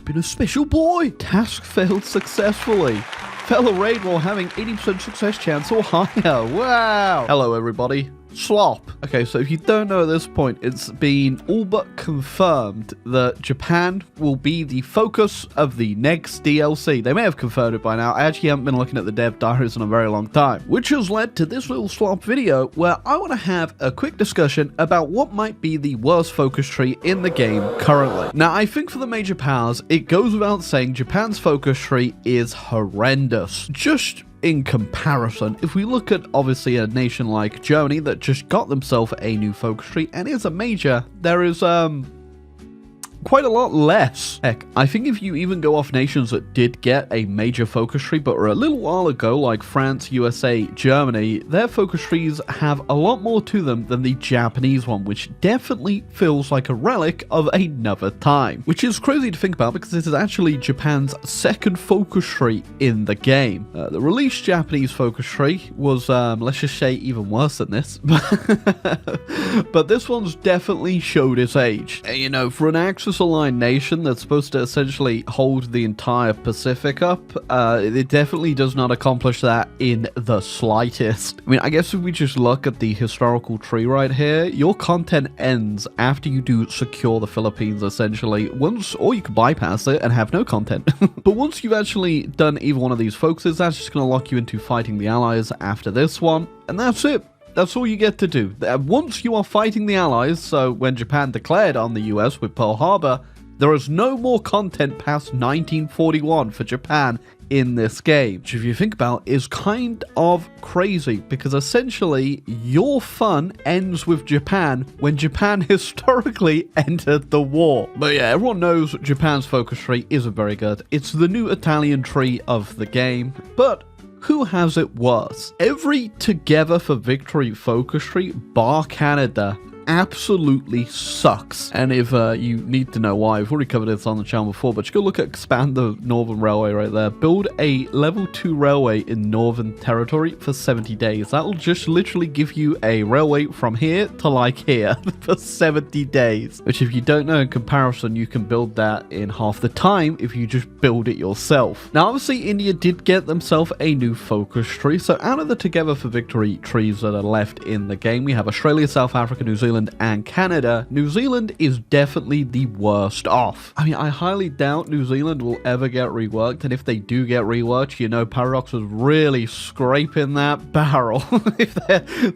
been a special boy. Task failed successfully. Fell a raid while having 80% success chance or higher. Wow. Hello, everybody. Slop. Okay, so if you don't know at this point, it's been all but confirmed that Japan will be the focus of the next DLC. They may have confirmed it by now. I actually haven't been looking at the dev diaries in a very long time, which has led to this little Slop video where I want to have a quick discussion about what might be the worst focus tree in the game currently. Now, I think for the major powers, it goes without saying Japan's focus tree is horrendous. Just in comparison, if we look at obviously a nation like Germany that just got themselves a new focus tree and is a major, there is quite a lot less. Heck, I think if you even go off nations that did get a major focus tree but were a little while ago, like France, USA, Germany, their focus trees have a lot more to them than the Japanese one, which definitely feels like a relic of another time. Which is crazy to think about because this is actually Japan's second focus tree in the game. The released Japanese focus tree was, let's just say, even worse than this. But this one's definitely showed its age. And, you know, for an Axis-aligned nation that's supposed to essentially hold the entire Pacific up, it definitely does not accomplish that in the slightest. I mean, I guess if we just look at the historical tree right here, your content ends after you do secure the Philippines, essentially. Or you can bypass it and have no content. But once you've actually done either one of these focuses, that's just going to lock you into fighting the Allies after this one, and that's it. That's all you get to do. Once you are fighting the Allies, so when Japan declared on the US with Pearl Harbor, there is no more content past 1941 for Japan in this game, which if you think about is kind of crazy because essentially your fun ends with Japan when Japan historically entered the war. But yeah, everyone knows Japan's focus tree isn't very good. It's the new Italian tree of the game, but who has it worse? Every Together for Victory focus tree bar Canada absolutely sucks. And if you need to know why, I've already covered this on the channel before, but you go look at expand the Northern Railway right there. Build a level 2 railway in Northern Territory for 70 days. That'll just literally give you a railway from here to like here for 70 days. Which if you don't know, in comparison, you can build that in half the time if you just build it yourself. Now obviously India did get themselves a new focus tree. So out of the Together for Victory trees that are left in the game, we have Australia, South Africa, New Zealand, and Canada. New Zealand is definitely the worst off. I mean, I highly doubt New Zealand will ever get reworked, and if they do get reworked, you know Paradox was really scraping that barrel if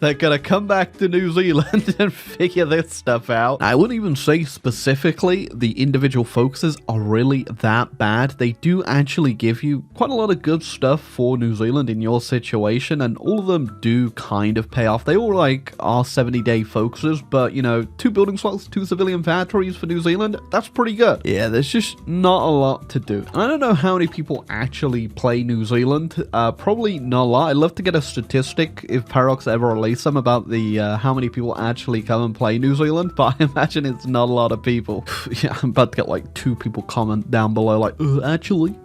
they're gonna come back to New Zealand and figure this stuff out. I wouldn't even say specifically the individual focuses are really that bad. They do actually give you quite a lot of good stuff for New Zealand in your situation, and all of them do kind of pay off. They all like are 70-day focuses, but you know, 2 building slots, 2 civilian factories for New Zealand, that's pretty good. Yeah, there's just not a lot to do. I don't know how many people actually play New Zealand. Probably not a lot. I'd love to get a statistic if Paradox ever release them about the how many people actually come and play New Zealand, but I imagine it's not a lot of people. Yeah, I'm about to get like 2 people comment down below like, actually,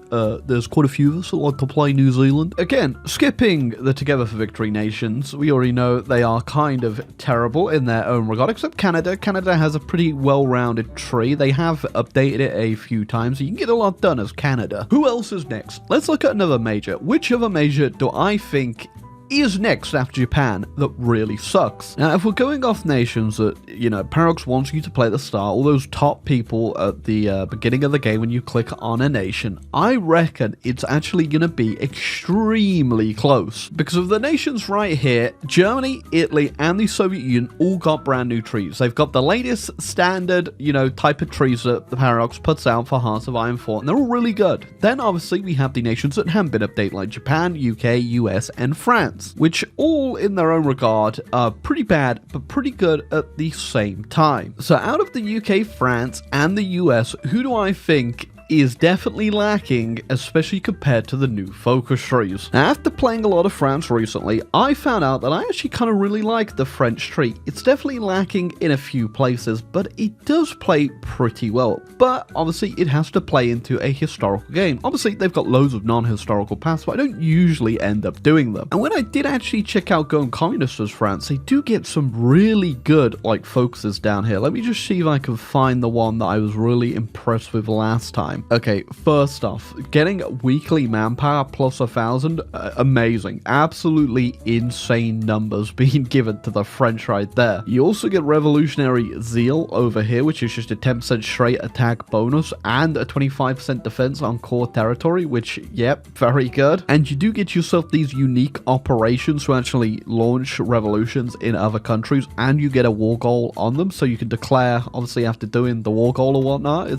there's quite a few of us that like to play New Zealand. Again, skipping the Together for Victory nations, we already know they are kind of terrible in their own regard, except Canada. Canada has a pretty well-rounded tree. They have updated it a few times, so you can get a lot done as Canada. Who else is next? Let's look at another major. Which other major do I think is next after Japan that really sucks? Now, if we're going off nations that, you know, Paradox wants you to play at the start, all those top people at the beginning of the game when you click on a nation, I reckon it's actually going to be extremely close. Because of the nations right here, Germany, Italy, and the Soviet Union all got brand new trees. They've got the latest standard, you know, type of trees that the Paradox puts out for Hearts of Iron 4, and they're all really good. Then, obviously, we have the nations that haven't been updated, like Japan, UK, US, and France, which all in their own regard are pretty bad but pretty good at the same time. So out of the UK, France, and the US, who do I think is definitely lacking, especially compared to the new focus trees? Now, after playing a lot of France recently, I found out that I actually kind of really like the French tree. It's definitely lacking in a few places, but it does play pretty well. But obviously, it has to play into a historical game. Obviously, they've got loads of non-historical paths, but I don't usually end up doing them. And when I did actually check out Going Communist as France, they do get some really good, like, focuses down here. Let me just see if I can find the one that I was really impressed with last time. time. Okay, first off, getting weekly manpower plus 1,000, amazing. Absolutely insane numbers being given to the French right there. You also get revolutionary zeal over here, which is just a 10% straight attack bonus and a 25% defense on core territory, which, yep, very good. And you do get yourself these unique operations to actually launch revolutions in other countries, and you get a war goal on them, so you can declare, obviously, after doing the war goal or whatnot.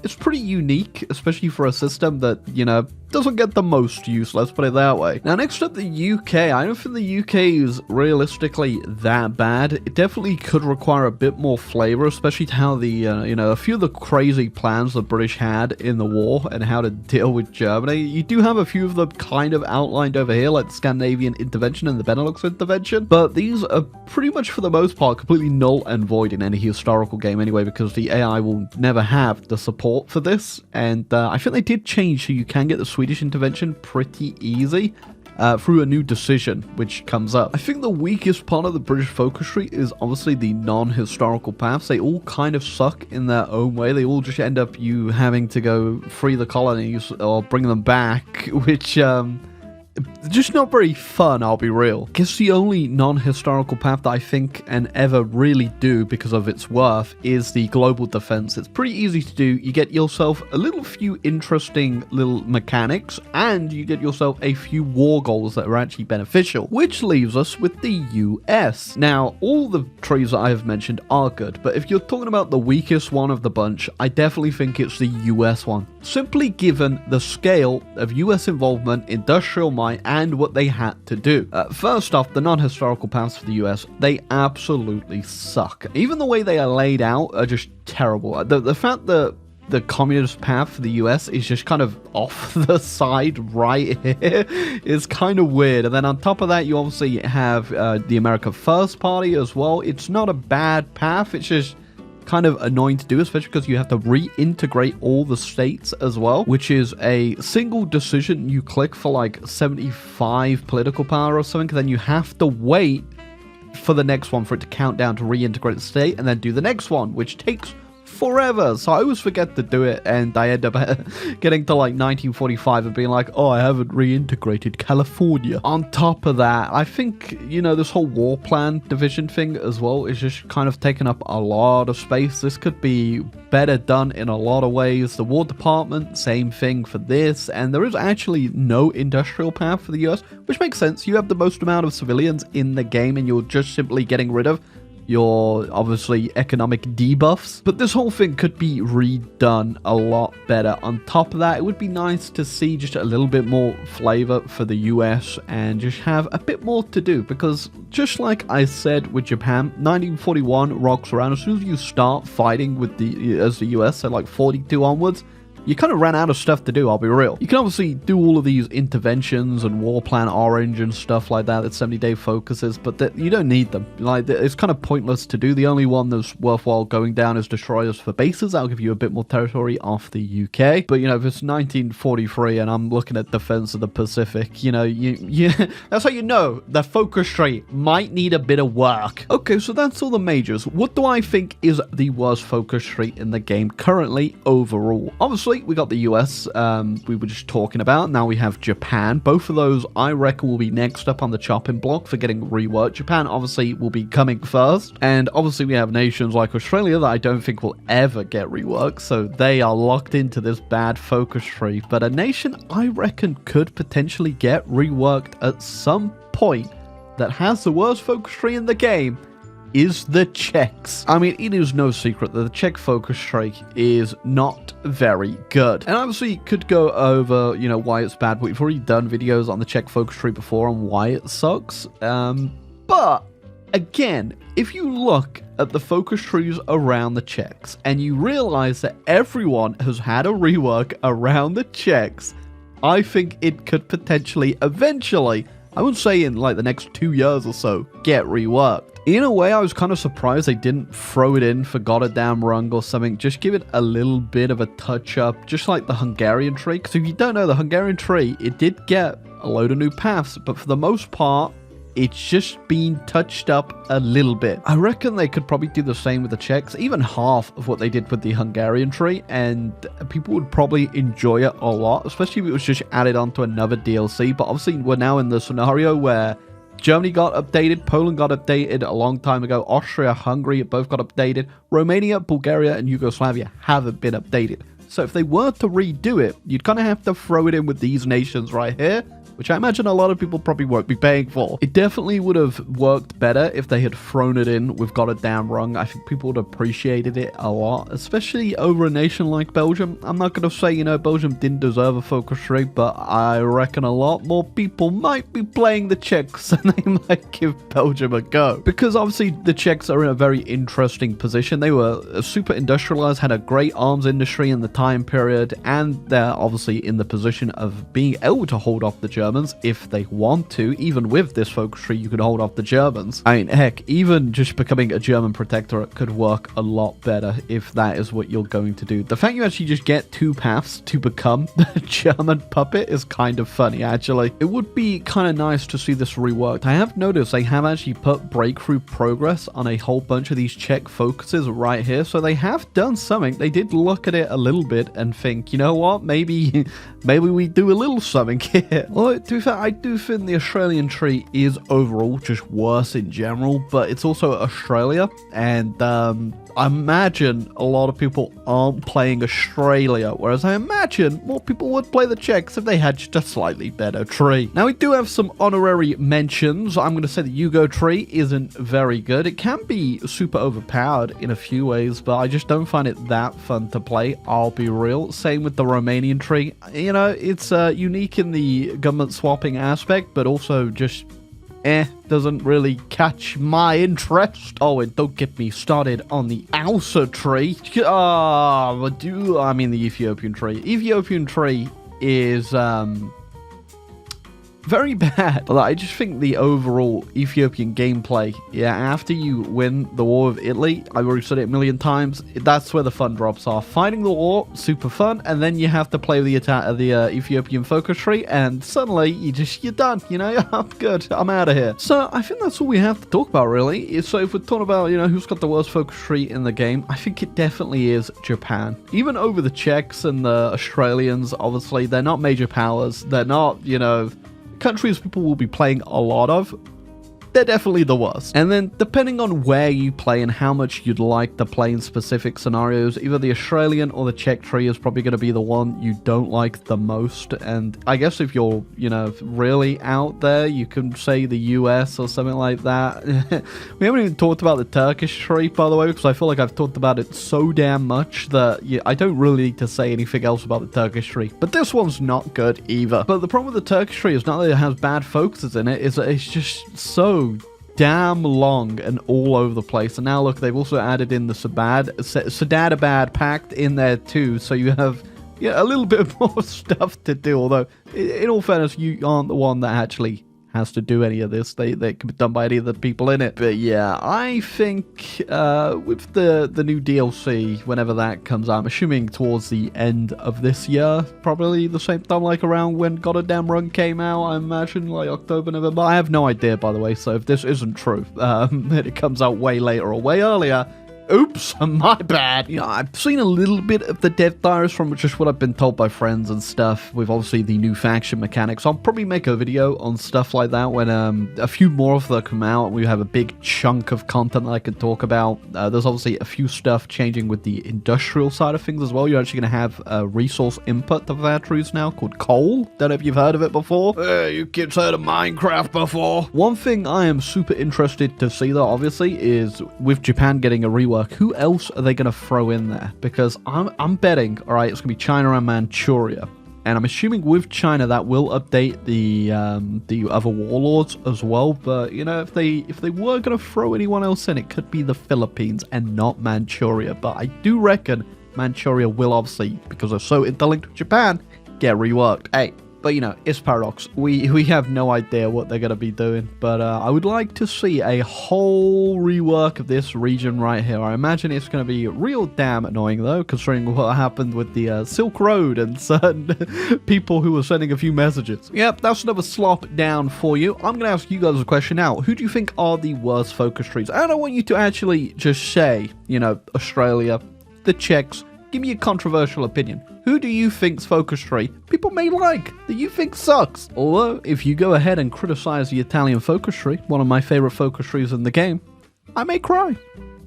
It's pretty unique, especially for a system that, you know, doesn't get the most use, let's put it that way. Now, next up, the UK. I don't think the UK is realistically that bad. It definitely could require a bit more flavor, especially to how the, you know, a few of the crazy plans the British had in the war and how to deal with Germany. You do have a few of them kind of outlined over here, like the Scandinavian intervention and the Benelux intervention, but these are pretty much, for the most part, completely null and void in any historical game anyway, because the AI will never have the support for this, and I think they did change so you can get the Swedish intervention pretty easy through a new decision which comes up. I think the weakest part of the British focus tree is obviously the non-historical paths. They all kind of suck in their own way. They all just end up you having to go free the colonies or bring them back, which just not very fun, I'll be real. I guess the only non-historical path that I think and ever really do because of its worth is the global defense. It's pretty easy to do. You get yourself a little few interesting little mechanics, and you get yourself a few war goals that are actually beneficial, which leaves us with the US. Now, all the trees that I have mentioned are good, but if you're talking about the weakest one of the bunch, I definitely think it's the US one. Simply given the scale of US involvement, industrial might, and what they had to do. First off, the non-historical paths for the US, they absolutely suck. Even the way they are laid out are just terrible. The fact that the communist path for the US is just kind of off the side right here is kind of weird. And then on top of that, you obviously have the America First Party as well. It's not a bad path, it's just kind of annoying to do, especially because you have to reintegrate all the states as well, which is a single decision you click for like 75 political power or something, and then you have to wait for the next one for it to count down to reintegrate the state and then do the next one, which takes forever. So I always forget to do it, and I end up getting to like 1945 and being like, oh, I haven't reintegrated California. On top of that, I think, you know, this whole war plan division thing as well is just kind of taking up a lot of space. This could be better done in a lot of ways. The War Department, same thing for this, and there is actually no industrial path for the US, which makes sense. You have the most amount of civilians in the game, and you're just simply getting rid of your, obviously, economic debuffs. But this whole thing could be redone a lot better. On top of that, it would be nice to see just a little bit more flavor for the US and just have a bit more to do, because just like I said with Japan, 1941 rocks around. As soon as you start fighting with the US, so like 42 onwards, you kind of ran out of stuff to do, I'll be real. You can obviously do all of these interventions and War Plan Orange and stuff like that, 70-day focuses, but you don't need them. Like, it's kind of pointless to do. The only one that's worthwhile going down is Destroyers for Bases. That'll give you a bit more territory off the UK. But, you know, if it's 1943 and I'm looking at Defense of the Pacific, you know, that's how you know the focus tree might need a bit of work. Okay, so that's all the majors. What do I think is the worst focus tree in the game currently overall? Obviously, we got the US, we were just talking about. Now we have Japan. Both of those, I reckon, will be next up on the chopping block for getting reworked. Japan, obviously, will be coming first. And obviously, we have nations like Australia that I don't think will ever get reworked. So they are locked into this bad focus tree. But a nation, I reckon, could potentially get reworked at some point that has the worst focus tree in the game is the Czechs. I mean, it is no secret that the Czech focus tree is not very good. And obviously, you could go over, you know, why it's bad, but we've already done videos on the Czech focus tree before on why it sucks. But again, if you look at the focus trees around the Czechs and you realize that everyone has had a rework around the Czechs, I think it could potentially, eventually, I would say in like the next 2 years or so, get reworked. In a way, I was kind of surprised they didn't throw it in for Goddamn Rung or something. Just give it a little bit of a touch-up, just like the Hungarian tree. Because if you don't know, the Hungarian tree, it did get a load of new paths, but for the most part, It's just been touched up a little bit. I reckon they could probably do the same with the Czechs, even half of what they did with the Hungarian tree, and people would probably enjoy it a lot, especially if it was just added onto another DLC. But obviously, we're now in the scenario where Germany got updated, Poland got updated a long time ago, Austria-Hungary both got updated, Romania, Bulgaria, and Yugoslavia haven't been updated. So if they were to redo it, you'd kind of have to throw it in with these nations right here, which I imagine a lot of people probably won't be paying for. It definitely would have worked better if they had thrown it in with Got It Damn Wrong. I think people would have appreciated it a lot, especially over a nation like Belgium. I'm not going to say, you know, Belgium didn't deserve a focus tree, but I reckon a lot more people might be playing the Czechs and they might give Belgium a go. Because obviously the Czechs are in a very interesting position. They were super industrialized, had a great arms industry in the time period, and they're obviously in the position of being able to hold off the Germans if they want to. Even with this focus tree, you could hold off the Germans. I mean, heck, even just becoming a German protectorate could work a lot better if that is what you're going to do. The fact you actually just get 2 paths to become the German puppet is kind of funny, actually. It would be kind of nice to see this reworked. I have noticed they have actually put breakthrough progress on a whole bunch of these Czech focuses right here, so they have done something. They did look at it a little bit and think, you know what, maybe we do a little something here. Well, to be fair, I do think the Australian tree is overall just worse in general, but it's also Australia, and I imagine a lot of people aren't playing Australia, whereas I imagine more people would play the Czechs if they had just a slightly better tree. Now, we do have some honorary mentions. I'm going to say the Yugo tree isn't very good. It can be super overpowered in a few ways, but I just don't find it that fun to play, I'll be real. Same with the Romanian tree. You know, it's unique in the government swapping aspect, but also just doesn't really catch my interest. Oh, and don't get me started on the Alsa tree. I mean the Ethiopian tree. Ethiopian tree is very bad. I just think the overall Ethiopian gameplay, yeah, after you win the war with Italy, I've already said it a million times, that's where the fun drops off. Fighting the war, super fun, and then you have to play the Ethiopian focus tree, and suddenly you're done, you know, I'm good, I'm out of here. So I think that's all we have to talk about, really. So if we're talking about, you know, who's got the worst focus tree in the game, I think it definitely is Japan. Even over the Czechs and the Australians, obviously, they're not major powers, they're not, you know, countries people will be playing a lot of. They're definitely the worst. And then depending on where you play and how much you'd like to play in specific scenarios, either the Australian or the Czech tree is probably going to be the one you don't like the most. And I guess if you're, you know, really out there, you can say the US or something like that. We haven't even talked about the Turkish tree, by the way, because I feel like I've talked about it so damn much that I don't really need to say anything else about the Turkish tree. But this one's not good either. But the problem with the Turkish tree is not that it has bad focuses in it, is that it's just so damn long and all over the place. And now look, they've also added in the Sadadabad Pact in there too, so you have a little bit more stuff to do, although in all fairness, you aren't the one that actually has to do any of this. They can be done by any of the people in it. But yeah, I think with the new DLC, whenever that comes out, I'm assuming towards the end of this year, probably the same time like around when God of Damn Run came out, I imagine like October, November. I have no idea, by the way, so if this isn't true, that it comes out way later or way earlier, oops, my bad. You know, I've seen a little bit of the dev diaries from just what I've been told by friends and stuff, with obviously the new faction mechanics. I'll probably make a video on stuff like that when a few more of them come out and we have a big chunk of content that I can talk about. There's obviously a few stuff changing with the industrial side of things as well. You're actually going to have a resource input to factories now called coal. Don't know if you've heard of it before. You kids heard of Minecraft before? One thing I am super interested to see though, obviously, is with Japan getting a rework, who else are they going to throw in there? Because I'm betting, all right, it's going to be China and Manchuria. And I'm assuming with China that will update the other warlords as well. But, you know, if they were going to throw anyone else in, it could be the Philippines and not Manchuria. But I do reckon Manchuria will obviously, because they're so interlinked with Japan, get reworked. Hey, But, you know, it's Paradox. We have no idea what they're going to be doing. But I would like to see a whole rework of this region right here. I imagine it's going to be real damn annoying, though, considering what happened with the Silk Road and certain people who were sending a few messages. Yep, that's another slop down for you. I'm going to ask you guys a question now. Who do you think are the worst focus trees? And I want you to actually just say, you know, Australia, the Czechs. Give me a controversial opinion. Who do you think's focus tree people may like that you think sucks? Although, if you go ahead and criticize the Italian focus tree, one of my favorite focus trees in the game, I may cry.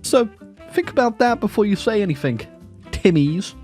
So, think about that before you say anything, Timmies.